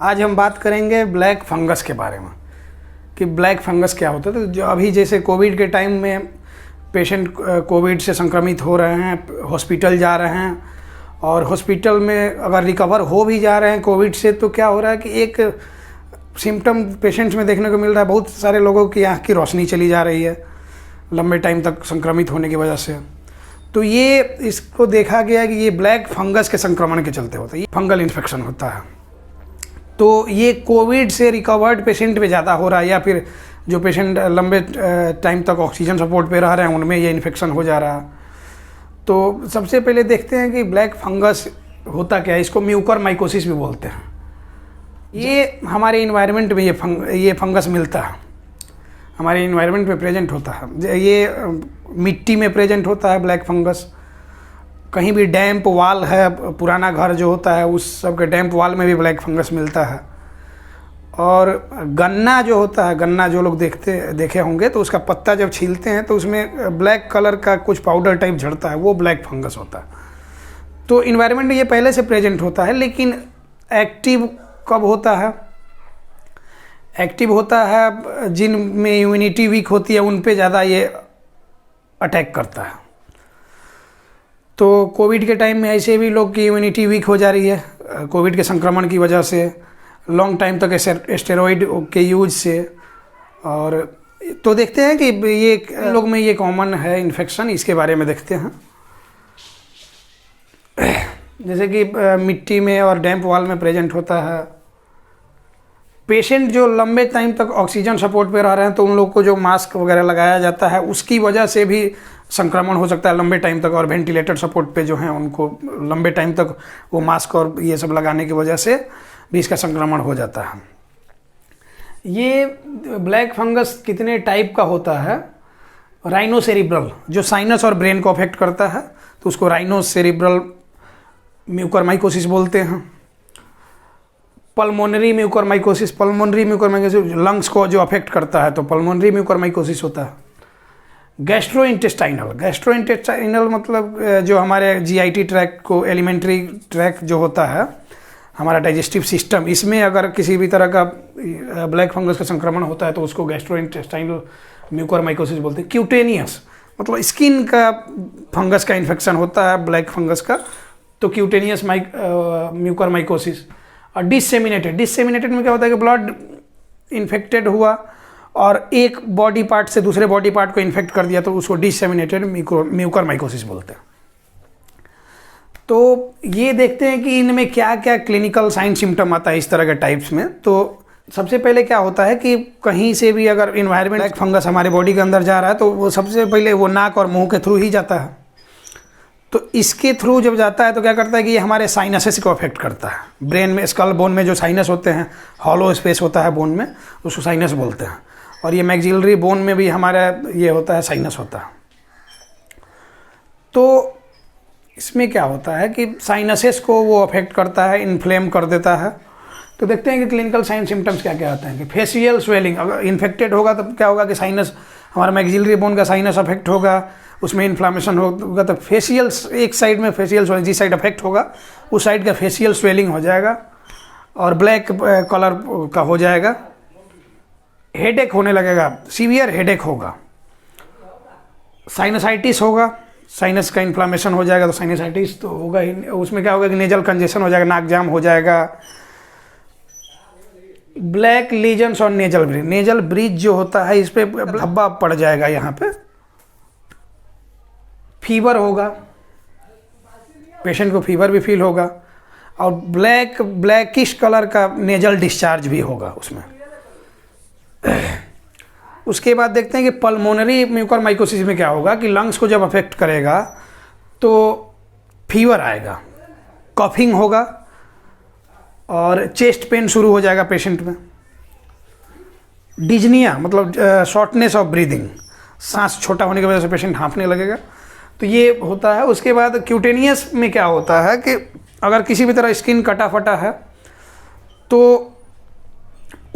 आज हम बात करेंगे ब्लैक फंगस के बारे में कि ब्लैक फंगस क्या होता है। तो जो अभी जैसे कोविड के टाइम में पेशेंट कोविड से संक्रमित हो रहे हैं, हॉस्पिटल जा रहे हैं, और हॉस्पिटल में अगर रिकवर हो भी जा रहे हैं कोविड से, तो क्या हो रहा है कि एक सिम्टम पेशेंट्स में देखने को मिल रहा है। बहुत सारे लोगों की आँख की रोशनी चली जा रही है लंबे टाइम तक संक्रमित होने की वजह से। तो ये इसको देखा गया कि ये ब्लैक फंगस के संक्रमण के चलते होता है, ये फंगल इन्फेक्शन होता है। तो ये कोविड से रिकवर्ड पेशेंट में ज़्यादा हो रहा है, या फिर जो पेशेंट लंबे टाइम तक ऑक्सीजन सपोर्ट पे रह रहे हैं उनमें ये इन्फेक्शन हो जा रहा है। तो सबसे पहले देखते हैं कि ब्लैक फंगस होता क्या है। इसको म्यूकरमाइकोसिस भी बोलते हैं। ये हमारे इन्वायरमेंट में ये फंगस मिलता है, हमारे इन्वायरमेंट में प्रेजेंट होता है। ये मिट्टी में प्रेजेंट होता है ब्लैक फंगस। कहीं भी डैम्प वाल है, पुराना घर जो होता है उस सब के डैम्प वाल में भी ब्लैक फंगस मिलता है। और गन्ना जो होता है, गन्ना जो लोग देखे होंगे, तो उसका पत्ता जब छीलते हैं तो उसमें ब्लैक कलर का कुछ पाउडर टाइप झड़ता है, वो ब्लैक फंगस होता है। तो इन्वायरमेंट में ये पहले से प्रेजेंट होता है, लेकिन एक्टिव कब होता है? एक्टिव होता है जिनमें इम्यूनिटी वीक होती है, उन पे ज़्यादा ये अटैक करता है। तो कोविड के टाइम में ऐसे भी लोग की इम्यूनिटी वीक हो जा रही है कोविड के संक्रमण की वजह से, लॉन्ग टाइम तक स्टेरॉइड के यूज से। और तो देखते हैं कि ये लोग में ये कॉमन है इन्फेक्शन, इसके बारे में देखते हैं। जैसे कि मिट्टी में और डैम्प वाल में प्रेजेंट होता है। पेशेंट जो लंबे टाइम तक ऑक्सीजन सपोर्ट पे रह रहे हैं, तो उन लोगों को जो मास्क वगैरह लगाया जाता है उसकी वजह से भी संक्रमण हो सकता है लंबे टाइम तक। और वेंटिलेटर सपोर्ट पे जो हैं उनको लंबे टाइम तक वो मास्क और ये सब लगाने की वजह से भी इसका संक्रमण हो जाता है। ये ब्लैक फंगस कितने टाइप का होता है? राइनोसेरिब्रल, जो साइनस और ब्रेन को अफेक्ट करता है, तो उसको राइनोसेरिब्रल म्यूकरमाइकोसिस बोलते हैं। पल्मोनरी म्यूकरमाइकोसिस लंग्स को जो अफेक्ट करता है, तो पल्मोनरी म्यूकरमाइकोसिस होता है। गैस्ट्रोइंटेस्टाइनल मतलब जो हमारे जीआईटी ट्रैक को, एलिमेंट्री ट्रैक जो होता है हमारा डाइजेस्टिव सिस्टम, इसमें अगर किसी भी तरह का ब्लैक फंगस का संक्रमण होता है तो उसको गैस्ट्रोइंटेस्टाइनल म्यूकरमाइकोसिस बोलते हैं। क्यूटेनियस मतलब स्किन का फंगस का इन्फेक्शन होता है ब्लैक फंगस का, तो क्यूटेनियस म्यूकरमाइकोसिस। और डिसेमिनेटेड में क्या होता है कि ब्लड इन्फेक्टेड हुआ और एक बॉडी पार्ट से दूसरे बॉडी पार्ट को इन्फेक्ट कर दिया, तो उसको डिसेमिनेटेड म्यूकरमाइकोसिस बोलते हैं। तो ये देखते हैं कि इनमें क्या क्या क्लिनिकल साइन सिम्टम आता है इस तरह के टाइप्स में। तो सबसे पहले क्या होता है कि कहीं से भी अगर इन्वायरमेंट ब्लैक फंगस हमारे बॉडी के अंदर जा रहा है, तो वो सबसे पहले वो नाक और मुंह के थ्रू ही जाता है। तो इसके थ्रू जब जाता है तो क्या करता है कि ये हमारे साइनसेस को अफेक्ट करता है। ब्रेन में, स्कल बोन में जो साइनस होते हैं, हॉलो स्पेस होता है बोन में, उसको साइनस बोलते हैं। और ये मैक्सिलरी बोन में भी हमारा ये होता है, साइनस होता है। तो इसमें क्या होता है कि साइनसेस को वो अफेक्ट करता है, इन्फ्लेम कर देता है। तो देखते हैं कि क्लिनिकल साइन सिम्टम्स क्या क्या आते हैं। कि फेशियल स्वेलिंग, अगर इन्फेक्टेड होगा तो क्या होगा कि साइनस, हमारा मैक्सिलरी बोन का साइनस अफेक्ट होगा, उसमें इन्फ्लामेशन होगा, तो फेशियल, एक साइड में फेशियल, जिस साइड अफेक्ट होगा उस साइड का फेशियल स्वेलिंग हो जाएगा और ब्लैक कलर का हो जाएगा। हेडेक होने लगेगा, सीवियर हेडेक होगा। साइनसाइटिस होगा, साइनस का इन्फ्लामेशन हो जाएगा, तो साइनसाइटिस तो होगा ही। उसमें क्या होगा कि नेजल कंजेशन हो जाएगा, नाक जाम हो जाएगा। ब्लैक लीजन्स और नेजल ब्रिज जो होता है, इस पे धब्बा पड़ जाएगा यहाँ पे। फीवर होगा, पेशेंट को फीवर भी फील होगा। और ब्लैकिश कलर का नेजल डिस्चार्ज भी होगा उसमें। उसके बाद देखते हैं कि पल्मोनरी म्यूकरमाइकोसिस में क्या होगा कि लंग्स को जब अफेक्ट करेगा तो फीवर आएगा, कफिंग होगा और चेस्ट पेन शुरू हो जाएगा पेशेंट में। डिजनिया मतलब शॉर्टनेस ऑफ ब्रीदिंग, सांस छोटा होने की वजह से पेशेंट हाँफने लगेगा, तो ये होता है। उसके बाद क्यूटेनियस में क्या होता है कि अगर किसी भी तरह स्किन कटा फटा है तो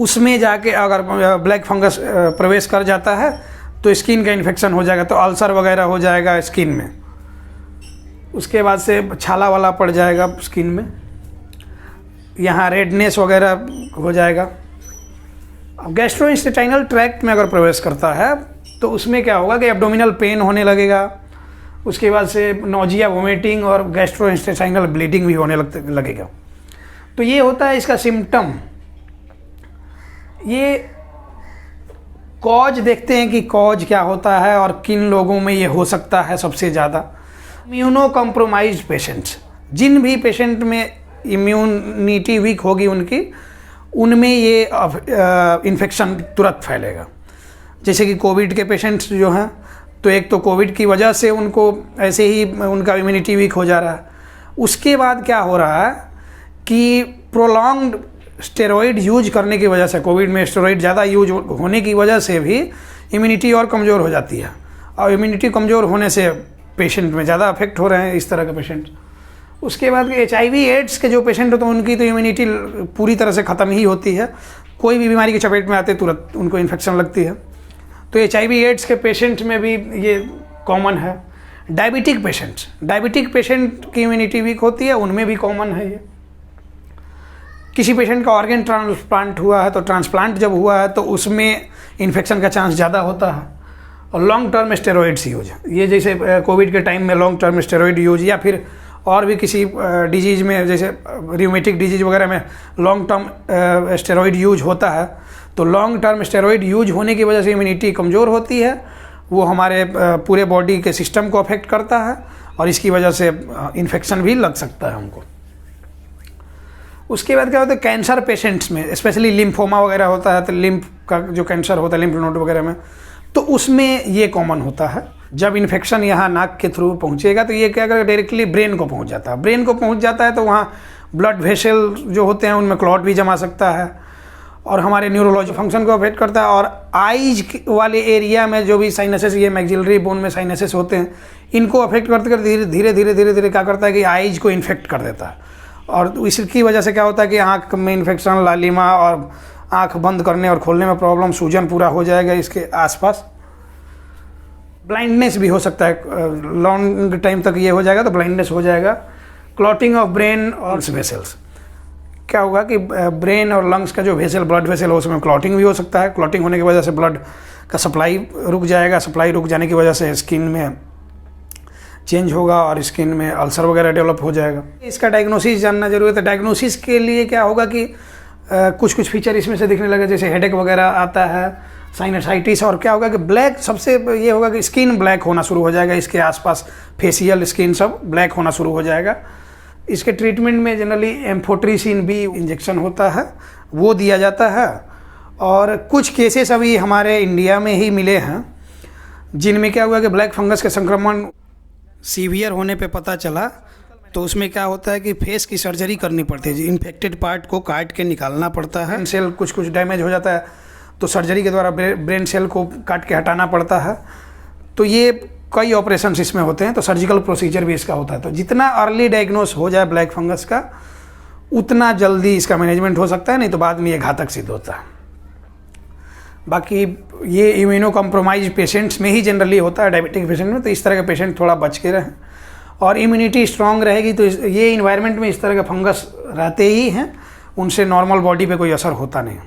उसमें जाके अगर ब्लैक फंगस प्रवेश कर जाता है तो स्किन का इन्फेक्शन हो जाएगा, तो अल्सर वगैरह हो जाएगा स्किन में। उसके बाद से छाला वाला पड़ जाएगा स्किन में। यहाँ रेडनेस वगैरह हो जाएगा। अब गैस्ट्रोइंटेस्टाइनल ट्रैक्ट में अगर प्रवेश करता है तो उसमें क्या होगा कि एब्डोमिनल पेन होने लगेगा, उसके बाद से नोजिया, वोमिटिंग और गैस्ट्रोइंटेस्टाइनल ब्लीडिंग भी होने लगेगा। तो ये होता है इसका सिम्टम। ये कॉज देखते हैं कि कॉज क्या होता है और किन लोगों में ये हो सकता है सबसे ज़्यादा। इम्यूनो कॉम्प्रोमाइज्ड पेशेंट्स, जिन भी पेशेंट में इम्यूनिटी वीक होगी उनमें ये इन्फेक्शन तुरंत फैलेगा। जैसे कि कोविड के पेशेंट्स जो हैं, तो एक तो कोविड की वजह से उनको ऐसे ही उनका इम्यूनिटी वीक हो जा रहा है। उसके बाद क्या हो रहा है कि प्रोलॉन्ग्ड स्टेरॉइड यूज करने की वजह से, कोविड में स्टेरॉइड ज़्यादा यूज होने की वजह से भी इम्यूनिटी और कमज़ोर हो जाती है, और इम्यूनिटी कमज़ोर होने से पेशेंट में ज़्यादा अफेक्ट हो रहे हैं इस तरह के पेशेंट। उसके बाद HIV एड्स के जो पेशेंट होते हैं उनकी तो इम्यूनिटी पूरी तरह से ख़त्म ही होती है, कोई भी बीमारी की चपेट में आते तुरंत उनको इन्फेक्शन लगती है। तो HIV एड्स के पेशेंट में भी ये कॉमन है। डायबिटिक पेशेंट की इम्यूनिटी वीक होती है, उनमें भी कॉमन है ये। किसी पेशेंट का ऑर्गन ट्रांसप्लांट हुआ है, तो ट्रांसप्लांट जब हुआ है तो उसमें इन्फेक्शन का चांस ज़्यादा होता है। और लॉन्ग टर्म स्टेरॉइड्स यूज, ये जैसे कोविड के टाइम में लॉन्ग टर्म स्टेरॉइड यूज, या फिर और भी किसी डिजीज़ में जैसे रियूमेटिक डिजीज़ वगैरह में लॉन्ग टर्म स्टेरॉइड यूज होता है। तो लॉन्ग टर्म स्टेरॉइड यूज होने की वजह से इम्यूनिटी कमज़ोर होती है, वो हमारे पूरे बॉडी के सिस्टम को अफेक्ट करता है और इसकी वजह से इन्फेक्शन भी लग सकता है हमको। उसके बाद क्या होता है कैंसर पेशेंट्स में, स्पेशली लिम्फोमा वगैरह होता है, तो लिम्फ का जो कैंसर होता है लिम्फ नोड वगैरह में, तो उसमें ये कॉमन होता है। जब इन्फेक्शन यहाँ नाक के थ्रू पहुँचेगा तो ये क्या करेगा, डायरेक्टली ब्रेन को पहुँच जाता है। ब्रेन को पहुँच जाता है तो वहाँ ब्लड वेसल जो होते हैं उनमें क्लॉट भी जमा सकता है और हमारे न्यूरोलॉजी फंक्शन को अफेक्ट करता है। और आइज वाले एरिया में जो भी साइनसेस, ये मैक्सिलरी बोन में साइनसेस होते हैं, इनको अफेक्ट करते करते धीरे धीरे क्या करता है कि आइज को इन्फेक्ट कर देता है। और इसकी वजह से क्या होता है कि आँख में इन्फेक्शन, लालिमा और आँख बंद करने और खोलने में प्रॉब्लम, सूजन पूरा हो जाएगा इसके आसपास। ब्लाइंडनेस भी हो सकता है, लॉन्ग टाइम तक ये हो जाएगा तो ब्लाइंडनेस हो जाएगा। क्लॉटिंग ऑफ ब्रेन और वेसल्स, क्या होगा कि ब्रेन और लंग्स का जो वेसल, ब्लड वेसल हो, उसमें क्लॉटिंग भी हो सकता है। क्लॉटिंग होने की वजह से ब्लड का सप्लाई रुक जाएगा, सप्लाई रुक जाने की वजह से स्किन में चेंज होगा और स्किन में अल्सर वगैरह डेवलप हो जाएगा। इसका डायग्नोसिस जानना जरूरी है। डायग्नोसिस के लिए क्या होगा कि कुछ फीचर इसमें से दिखने लगे, जैसे हेडेक वगैरह आता है, साइनसाइटिस, और क्या होगा कि ब्लैक, सबसे ये होगा कि स्किन ब्लैक होना शुरू हो जाएगा, इसके आसपास फेशियल स्किन सब ब्लैक होना शुरू हो जाएगा। इसके ट्रीटमेंट में जनरली एम्फोट्रिसिन बी इंजेक्शन होता है, वो दिया जाता है। और कुछ केसेस अभी हमारे इंडिया में ही मिले हैं जिनमें क्या हुआ कि ब्लैक फंगस के संक्रमण सीवियर होने पे पता चला, तो उसमें क्या होता है कि फेस की सर्जरी करनी पड़ती है, इन्फेक्टेड पार्ट को काट के निकालना पड़ता है। सेल कुछ डैमेज हो जाता है तो सर्जरी के द्वारा ब्रेन सेल को काट के हटाना पड़ता है। तो ये कई ऑपरेशंस इसमें होते हैं, तो सर्जिकल प्रोसीजर भी इसका होता है। तो जितना अर्ली डायग्नोस हो जाए ब्लैक फंगस का, उतना जल्दी इसका मैनेजमेंट हो सकता है, नहीं तो बाद में ये घातक सिद्ध होता है। बाकी ये इम्यूनो कॉम्प्रोमाइज पेशेंट्स में ही जनरली होता है, डायबिटिक पेशेंट में। तो इस तरह के पेशेंट थोड़ा बच के रहें, और इम्यूनिटी स्ट्रांग रहेगी तो ये इन्वायरमेंट में इस तरह के फंगस रहते ही हैं, उनसे नॉर्मल बॉडी पे कोई असर होता नहीं।